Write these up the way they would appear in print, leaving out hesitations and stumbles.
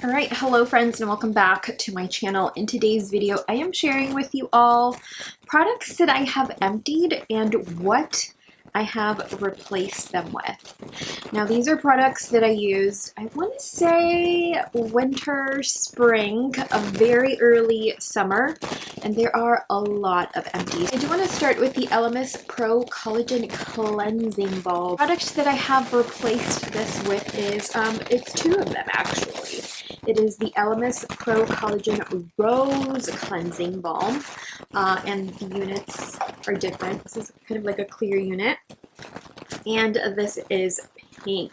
Alright, hello friends and welcome back to my channel. In today's video, I am sharing with you all products that I have emptied and what I have replaced them with. Now these are products that I used, I want to say winter, spring, a very early summer, and there are a lot of empties. I do want to start with the Elemis Pro-Collagen Cleansing Balm. The product that I have replaced this with is, it's two of them actually. It is the Elemis Pro-Collagen Rose Cleansing Balm, and the units are different. This is kind of like a clear unit, and this is pink.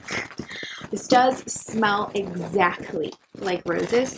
This does smell exactly like roses,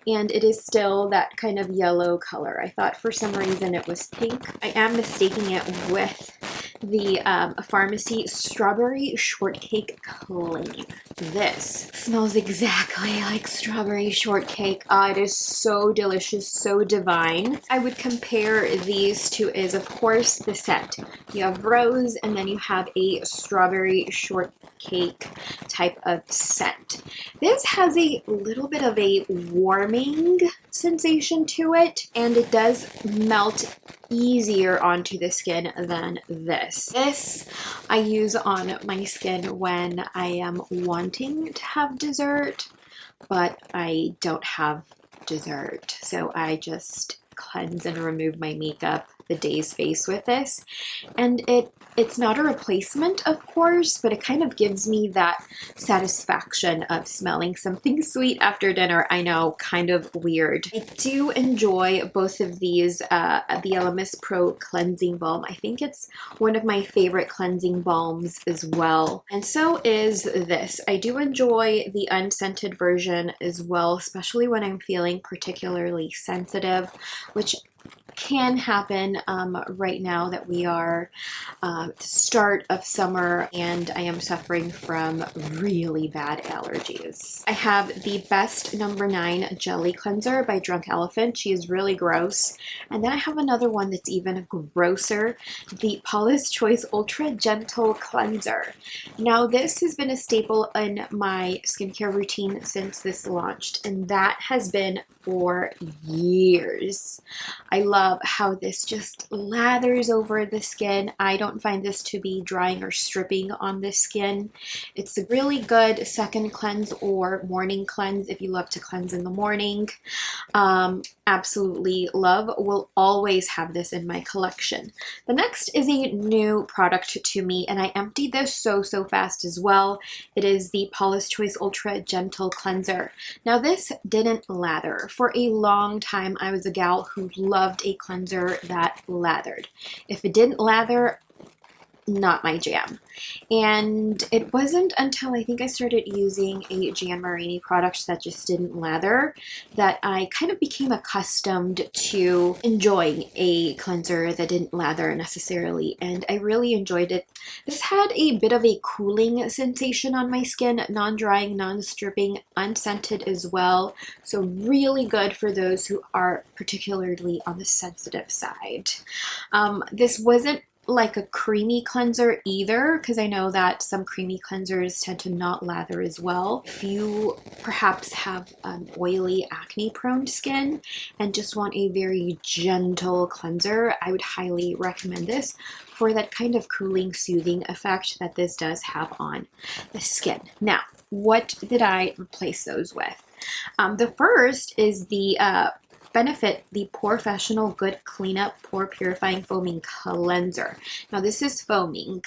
and it is still that kind of yellow color. I thought for some reason it was pink. I am mistaking it with the FARMACY Strawberry Shortcake Clean. This smells exactly like strawberry shortcake. It is so delicious, so divine. I would compare these two is, of course, the scent. You have rose and then you have a strawberry shortcake type of scent. This has a little bit of a warming sensation to it, and it does melt easier onto the skin than this. This I use on my skin when I am wanting to have dessert, but I don't have dessert. So I just cleanse and remove my makeup the day's face with this. And it's not a replacement, of course, but it kind of gives me that satisfaction of smelling something sweet after dinner. I know, kind of weird. I do enjoy both of these, the Elemis Pro Cleansing Balm. I think it's one of my favorite cleansing balms as well. And so is this. I do enjoy the unscented version as well, especially when I'm feeling particularly sensitive, which can happen right now that we are the start of summer and I am suffering from really bad allergies. I have the Best No. 9 Jelly Cleanser by Drunk Elephant. She is really gross. And then I have another one that's even grosser, the Paula's Choice Ultra Gentle Cleanser. Now this has been a staple in my skincare routine since this launched, and that has been for years. I love how this just lathers over the skin. I don't find this to be drying or stripping on the skin. It's a really good second cleanse or morning cleanse if you love to cleanse in the morning. Absolutely love. Will always have this in my collection. The next is a new product to me, and I emptied this so fast as well. It is the Paula's Choice Ultra Gentle Cleanser. Now this didn't lather. For a long time, I was a gal who loved a cleanser that lathered. If it didn't lather, not my jam. And it wasn't until I think I started using a Jan Marini product that just didn't lather that I kind of became accustomed to enjoying a cleanser that didn't lather necessarily, and I really enjoyed it. This had a bit of a cooling sensation on my skin, non-drying, non-stripping, unscented as well, so really good for those who are particularly on the sensitive side. This wasn't like a creamy cleanser either, because I know that some creamy cleansers tend to not lather as well. If you perhaps have oily, acne prone skin and just want a very gentle cleanser, I would highly recommend this for that kind of cooling, soothing effect that this does have on the skin. Now, what did I replace those with? The first is the Benefit the Professional Good Cleanup Pore Purifying Foaming Cleanser. Now this is foaming.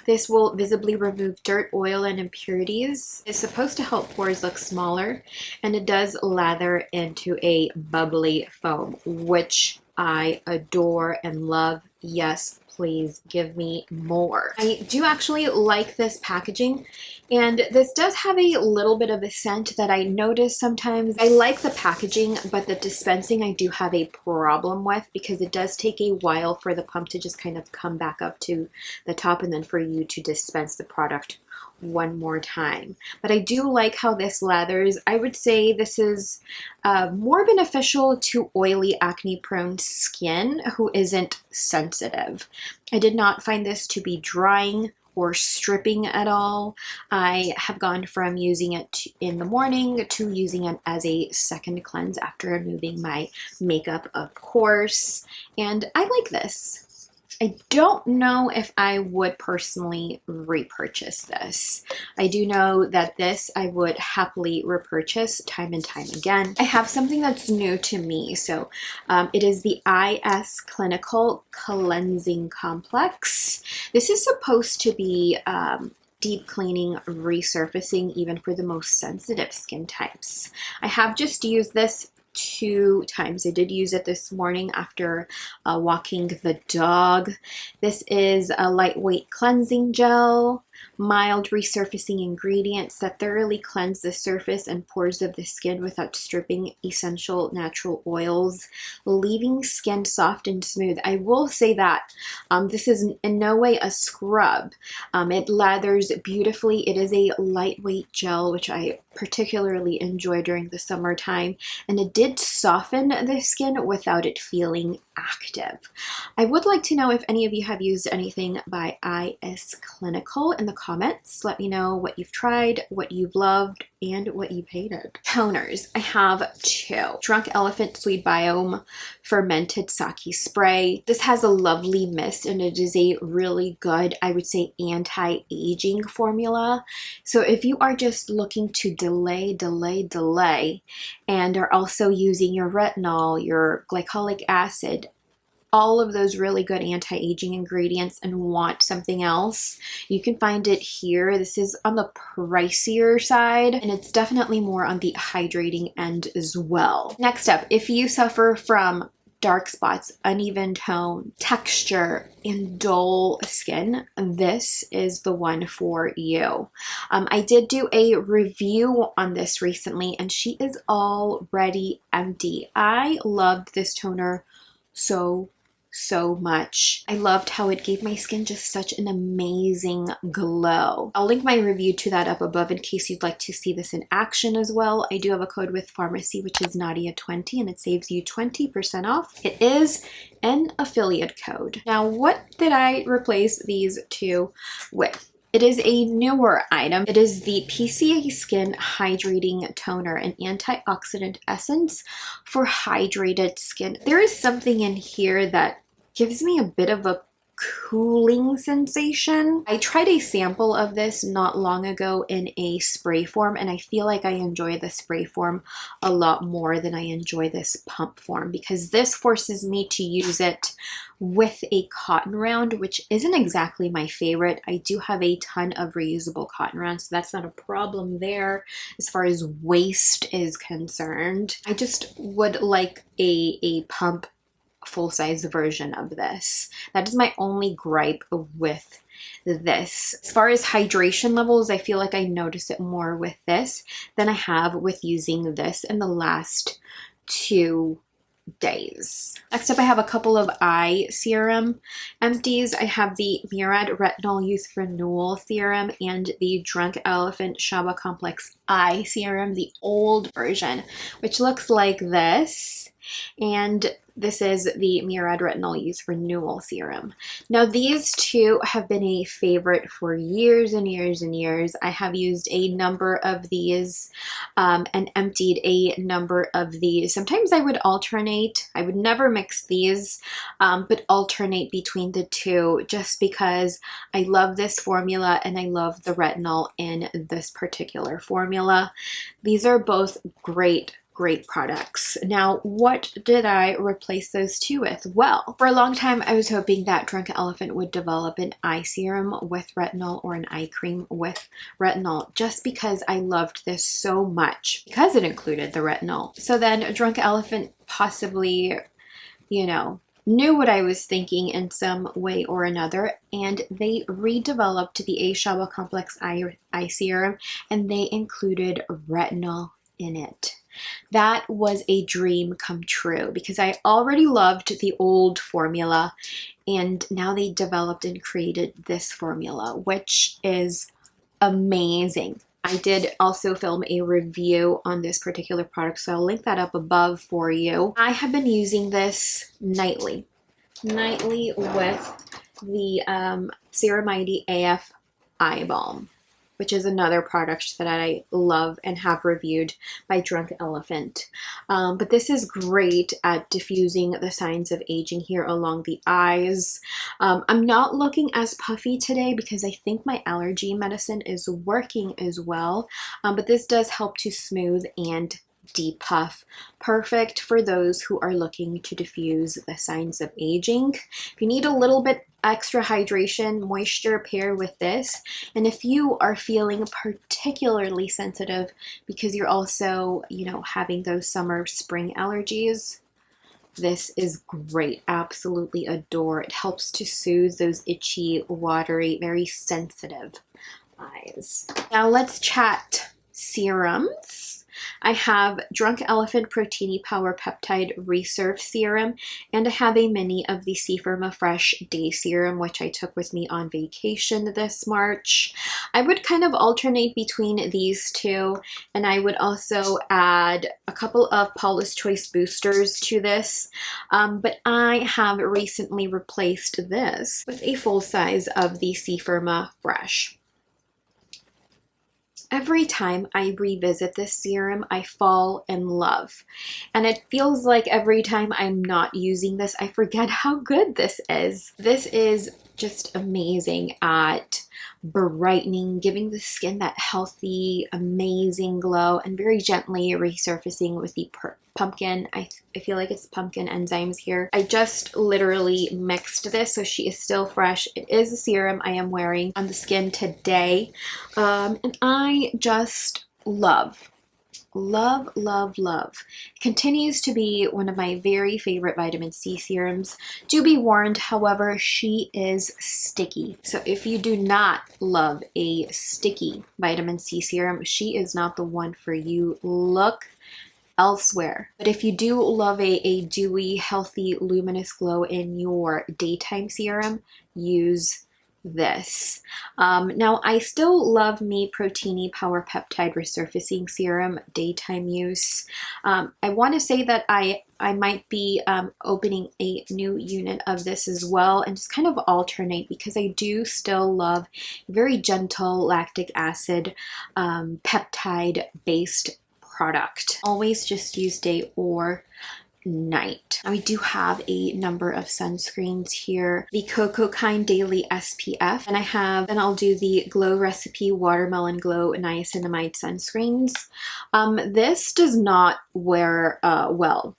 This will visibly remove dirt, oil, and impurities. It's supposed to help pores look smaller, and it does lather into a bubbly foam, which I adore and love. Yes, please give me more. I do actually like this packaging, and this does have a little bit of a scent that I notice sometimes. I like the packaging, but the dispensing I do have a problem with, because it does take a while for the pump to just kind of come back up to the top and then for you to dispense the product one more time. But I do like how this lathers. I would say this is more beneficial to oily, acne-prone skin who isn't sensitive. I did not find this to be drying or stripping at all. I have gone from using it in the morning to using it as a second cleanse after removing my makeup, of course, and I like this. I don't know if I would personally repurchase this. I do know that this I would happily repurchase time and time again. I have something that's new to me. So it is the IS Clinical Cleansing Complex. This is supposed to be deep cleaning, resurfacing, even for the most sensitive skin types. I have just used this 2 times. I did use it this morning after walking the dog. This is a lightweight cleansing gel, mild resurfacing ingredients that thoroughly cleanse the surface and pores of the skin without stripping essential natural oils, leaving skin soft and smooth. I will say that this is in no way a scrub. It lathers beautifully. It is a lightweight gel, which I particularly enjoy during the summertime, and it did soften the skin without it feeling active. I would like to know if any of you have used anything by IS Clinical in the comments. Let me know what you've tried, what you've loved, and what you've hated. Toners. I have 2. Drunk Elephant Sweet Biome Fermented Sake Spray. This has a lovely mist, and it is a really good, I would say, anti-aging formula. So if you are just looking to delay, and are also using your retinol, your glycolic acid, all of those really good anti-aging ingredients, and want something else, you can find it here. This is on the pricier side, and it's definitely more on the hydrating end as well. Next up, if you suffer from dark spots, uneven tone, texture, and dull skin, this is the one for you. I did do a review on this recently, and she is already empty. I loved this toner so much. I loved how it gave my skin just such an amazing glow. I'll link my review to that up above in case you'd like to see this in action as well. I do have a code with FARMACY, which is Nadia20, and it saves you 20% off. It is an affiliate code. Now, what did I replace these 2 with? It is a newer item. It is the PCA Skin Hydrating Toner, an antioxidant essence for hydrated skin. There is something in here that gives me a bit of a cooling sensation. I tried a sample of this not long ago in a spray form, and I feel like I enjoy the spray form a lot more than I enjoy this pump form, because this forces me to use it with a cotton round, which isn't exactly my favorite. I do have a ton of reusable cotton rounds, so that's not a problem there as far as waste is concerned. I just would like a pump full-size version of this. That is my only gripe with this. As far as hydration levels, I feel like I notice it more with this than I have with using this in the last 2 days. Next up, I have a couple of eye serum empties. I have the Murad Retinol Youth Renewal Serum and the Drunk Elephant Shaba Complex Eye Serum, the old version, which looks like this. And this is the Murad Retinol Youth Renewal Serum. Now, these 2 have been a favorite for years and years and years. I have used a number of these and emptied a number of these. Sometimes I would alternate. I would never mix these, but alternate between the 2 just because I love this formula and I love the retinol in this particular formula. These are both great products. Now, what did I replace those 2 with? Well, for a long time, I was hoping that Drunk Elephant would develop an eye serum with retinol or an eye cream with retinol, just because I loved this so much because it included the retinol. So then Drunk Elephant possibly, knew what I was thinking in some way or another, and they redeveloped the Shaba Complex Eye Serum, and they included retinol in it. That was a dream come true because I already loved the old formula, and now they developed and created this formula, which is amazing. I did also film a review on this particular product, so I'll link that up above for you. I have been using this nightly with the Ceramide AF Eye Balm, which is another product that I love and have reviewed by Drunk Elephant. But this is great at diffusing the signs of aging here along the eyes. I'm not looking as puffy today because I think my allergy medicine is working as well, but this does help to smooth and depuff. Perfect for those who are looking to diffuse the signs of aging. If you need a little bit extra hydration, moisture, pair with this. And if you are feeling particularly sensitive because you're also, you know, having those summer spring allergies, this is great. Absolutely adore. It helps to soothe those itchy, watery, very sensitive eyes. Now let's chat serums. I have Drunk Elephant Proteini Power Peptide Reserve Serum, and I have a mini of the Firma Fresh Day Serum, which I took with me on vacation this March. I would kind of alternate between these two, and I would also add a couple of Paula's Choice boosters to this, but I have recently replaced this with a full size of the Firma Fresh. Every time I revisit this serum, I fall in love. And it feels like every time I'm not using this, I forget how good this is. This is just amazing at brightening, giving the skin that healthy, amazing glow, and very gently resurfacing with the pumpkin. I feel like it's pumpkin enzymes here. I just literally mixed this, so she is still fresh. It is a serum I am wearing on the skin today, and I just love. Continues to be one of my very favorite vitamin C serums. Do be warned, however, she is sticky. So if you do not love a sticky vitamin C serum, she is not the one for you. Look elsewhere. But if you do love a dewy, healthy, luminous glow in your daytime serum, use this. Now I still love me Proteini Power Peptide Resurfacing Serum daytime use. I want to say that I might be opening a new unit of this as well and just kind of alternate, because I do still love very gentle lactic acid peptide based product. Always just use day or night. Now we do have a number of sunscreens here. The Cocoa Kind Daily SPF, and I'll do the Glow Recipe Watermelon Glow Niacinamide sunscreens. This does not wear well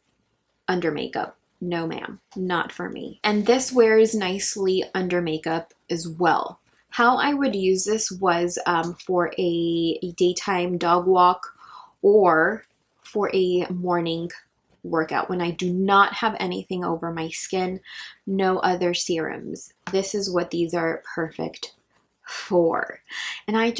under makeup. No ma'am, not for me. And this wears nicely under makeup as well. How I would use this was for a daytime dog walk or for a morning workout when I do not have anything over my skin, no other serums. This is what these are perfect for. And I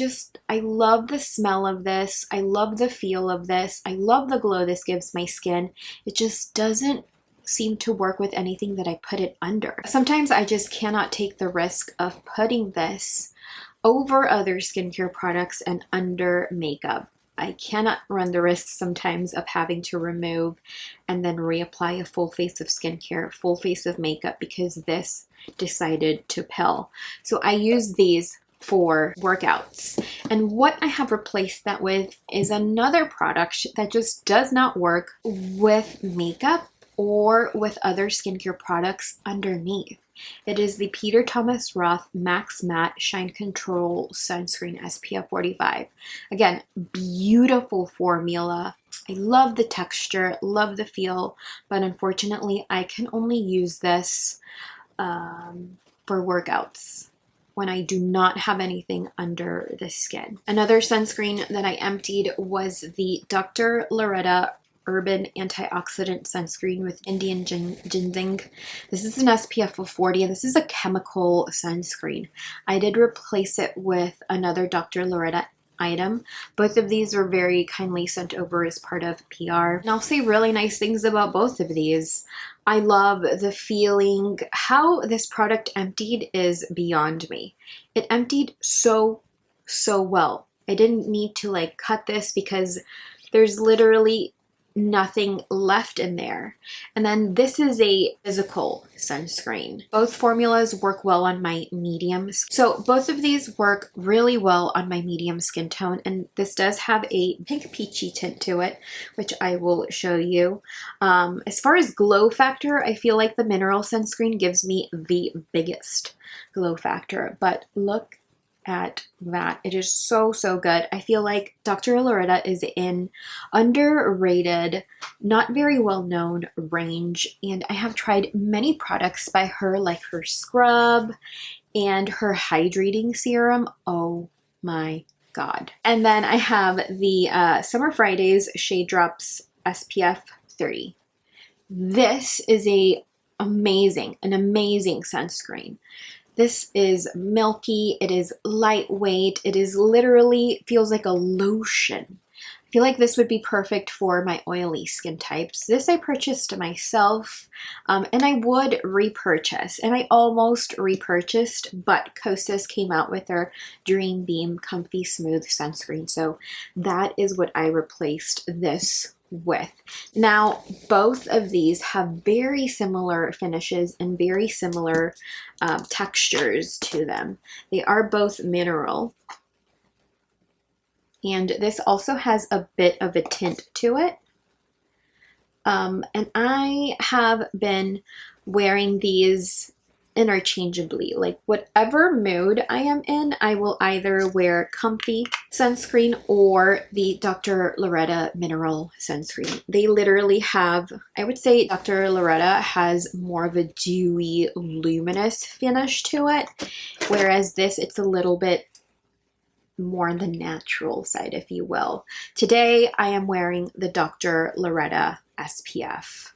love the smell of this. I love the feel of this. I love the glow this gives my skin. It just doesn't seem to work with anything that I put it under. Sometimes I just cannot take the risk of putting this over other skincare products and under makeup. I cannot run the risk sometimes of having to remove and then reapply a full face of skincare, full face of makeup, because this decided to pill. So I use these for workouts. And what I have replaced that with is another product that just does not work with makeup or with other skincare products underneath. It is the Peter Thomas Roth Max Matte Shine Control Sunscreen SPF 45. Again, beautiful formula. I love the texture, love the feel, but unfortunately I can only use this for workouts when I do not have anything under the skin. Another sunscreen that I emptied was the Dr. Loretta Urban Antioxidant Sunscreen with Indian Ginseng. This is an SPF of 40, and this is a chemical sunscreen. I did replace it with another Dr. Loretta item. Both of these were very kindly sent over as part of PR. And I'll say really nice things about both of these. I love the feeling. How this product emptied is beyond me. It emptied so well. I didn't need to like cut this because there's literally nothing left in there. And then this is a physical sunscreen. Both formulas work well on my medium. So both of these work really well on my medium skin tone. And this does have a pink peachy tint to it, which I will show you. As far as glow factor, I feel like the mineral sunscreen gives me the biggest glow factor, but look at that. It is so good. I feel like Dr. Loretta is in underrated, not very well known range, and I have tried many products by her, like her scrub and her hydrating serum. Oh my god. And then I have the Summer Fridays Shade Drops SPF 30. This is an amazing sunscreen. This is milky, it is lightweight, it is literally feels like a lotion. I feel like this would be perfect for my oily skin types. This I purchased myself, and I would repurchase, and I almost repurchased, but Kosas came out with their Dream Beam Comfy Smooth Sunscreen, so that is what I replaced this with. Now, both of these have very similar finishes and very similar textures to them. They are both mineral, and this also has a bit of a tint to it. And I have been wearing these interchangeably. Like whatever mood I am in, I will either wear comfy sunscreen or the Dr. Loretta mineral sunscreen. They literally have, I would say Dr. Loretta has more of a dewy, luminous finish to it, whereas this, it's a little bit more on the natural side, if you will. Today I am wearing the Dr. Loretta SPF.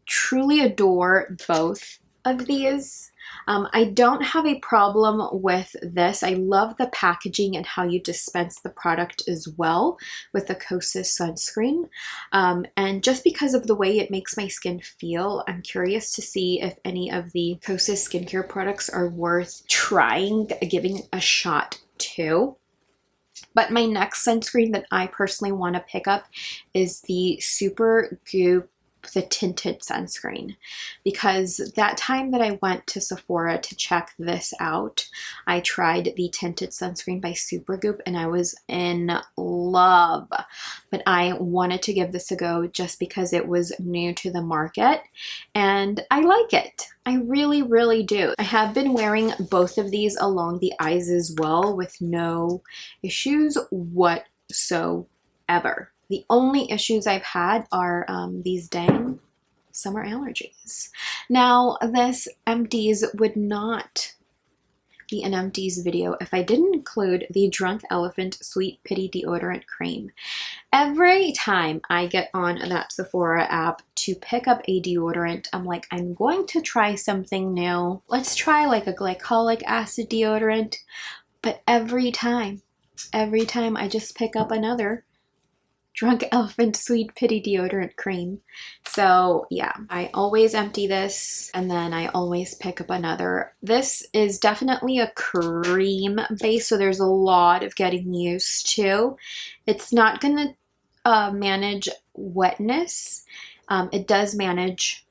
Truly adore both of these. I don't have a problem with this. I love the packaging and how you dispense the product as well with the Kosas sunscreen. And just because of the way it makes my skin feel, I'm curious to see if any of the Kosas skincare products are worth trying, giving a shot to. But my next sunscreen that I personally want to pick up is the Super Goop, the tinted sunscreen, because that time that I went to Sephora to check this out, I tried the tinted sunscreen by Supergoop and I was in love. But I wanted to give this a go just because it was new to the market and I like it. I really do. I have been wearing both of these along the eyes as well with no issues whatsoever. The only issues I've had are these dang summer allergies. Now, this Empties would not be an Empties video if I didn't include the Drunk Elephant Sweet Pity Deodorant Cream. Every time I get on that Sephora app to pick up a deodorant, I'm like, I'm going to try something new. Let's try like a glycolic acid deodorant. But every time I just pick up another Drunk Elephant Sweet Pity Deodorant Cream. So yeah, I always empty this and then I always pick up another. This is definitely a cream base, so there's a lot of getting used to. It's not gonna manage wetness. It does manage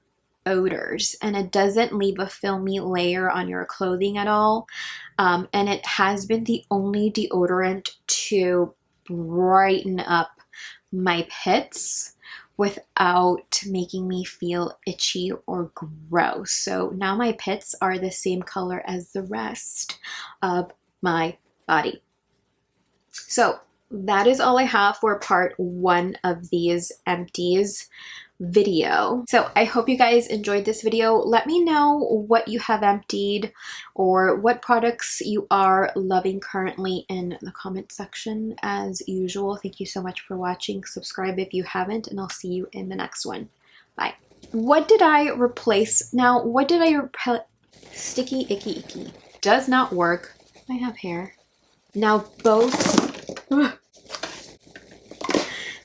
odors and it doesn't leave a filmy layer on your clothing at all. And it has been the only deodorant to brighten up my pits without making me feel itchy or gross. So now my pits are the same color as the rest of my body. So that is all I have for part 1 of these Empties video. So I hope you guys enjoyed this video. Let me know what you have emptied or what products you are loving currently in the comment section. As usual, thank you so much for watching. Subscribe if you haven't, and I'll see you in the next one. Bye. What did I replace? Now, what did I replace? Sticky Icky Icky. Does not work. I have hair. Now both...